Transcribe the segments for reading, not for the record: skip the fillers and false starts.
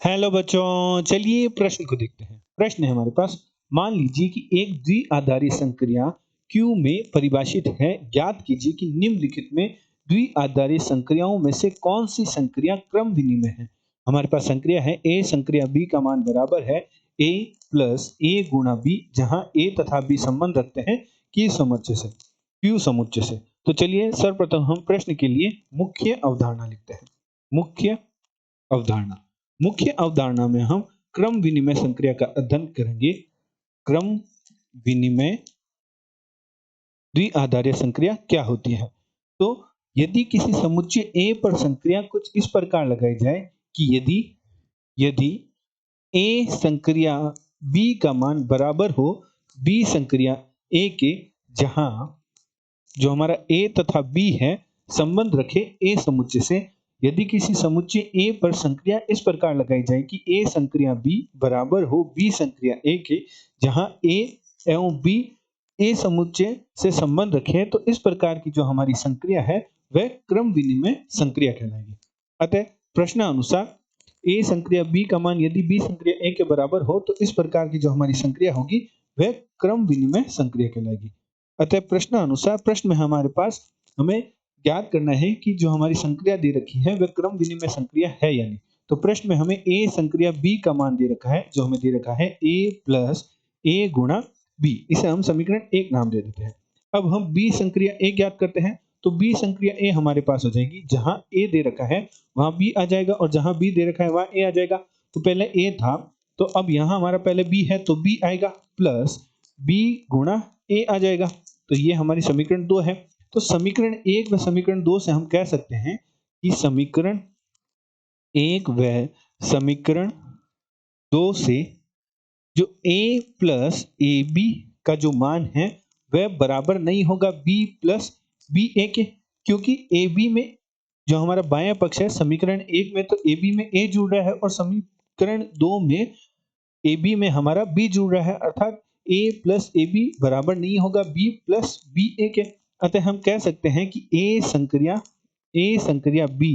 Hello बच्चों, चलिए प्रश्न को देखते हैं। प्रश्न है हमारे पास, मान लीजिए कि एक द्विआधारी संक्रिया Q में परिभाषित है। ज्ञात कीजिए कि निम्नलिखित में द्विआधारी संक्रियाओं में से कौन सी संक्रिया क्रम विनिमय है। हमारे पास संक्रिया है A संक्रिया B का मान बराबर है A प्लस A गुणा B, जहां A तथा B संबंध रखते हैं Q समुच्चय से। तो चलिए सर्वप्रथम हम प्रश्न के लिए मुख्य अवधारणा लिखते हैं। मुख्य अवधारणा में हम क्रम विनिमय संक्रिया का अध्ययन करेंगे। क्रम विनिमय द्विआधारी संक्रिया क्या होती है। तो यदि किसी समुच्चय A पर संक्रिया कुछ इस प्रकार लगाई जाए कि यदि A संक्रिया B का मान बराबर हो B संक्रिया A के, जहां जो हमारा A तथा B है संबंध रखे A समुच्चय से। यदि किसी समुच्चय A पर संक्रिया इस प्रकार लगाई जाए कि A संक्रिया B बराबर हो B संक्रिया A के, जहां A एवं B A समुच्चय से संबंध रखे, तो इस प्रकार की जो हमारी संक्रिया है वह क्रम विनिमय संक्रिया कहलाएगी। अतः प्रश्नानुसार A संक्रिया B का मान यदि B संक्रिया A के बराबर हो तो इस प्रकार की जो हमारी संक्रिया होगी वह क्रम विनिमय संक्रिया कहलाएगी। अतः प्रश्नानुसार प्रश्न में हमारे पास हमें ज्ञात करना है कि जो हमारी संक्रिया दे रखी है वह क्रम विनिमय संक्रिया है या नहीं। तो प्रश्न में हमें A संक्रिया B का मान दे रखा है, जो हमें दे रखा है A प्लस A गुणा B। इसे हम समीकरण 1 नाम दे देते हैं। अब हम B संक्रिया A ज्ञात करते हैं, तो B संक्रिया A हमारे पास हो जाएगी, जहां A दे रखा है वहां B आ जाएगा और जहां B दे रखा है वहां A आ जाएगा। तो पहले A था, तो अब यहाँ हमारा पहले B है तो B आएगा प्लस B गुणा A आ जाएगा। तो ये हमारी समीकरण 2 है। तो समीकरण 1 व समीकरण 2 से हम कह सकते हैं कि समीकरण 1 व समीकरण 2 से जो A प्लस ए बी का जो मान है वह बराबर नहीं होगा B प्लस बी ए के, क्योंकि ए बी में जो हमारा बायां पक्ष है समीकरण 1 में तो ए बी में A जुड़ रहा है और समीकरण 2 में ए बी में हमारा B जुड़ रहा है, अर्थात A प्लस ए बी बराबर नहीं होगा B प्लस बी ए के। अतः हम कह सकते हैं कि A संक्रिया B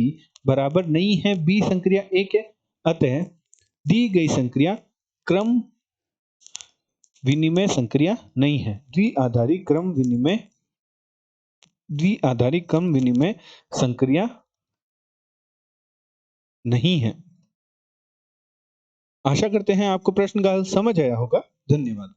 बराबर नहीं है B संक्रिया A के। अतः दी गई संक्रिया क्रम विनिमय संक्रिया नहीं है, द्विआधारी क्रम विनिमय संक्रिया नहीं है। आशा करते हैं आपको प्रश्न का हल समझ आया होगा। धन्यवाद।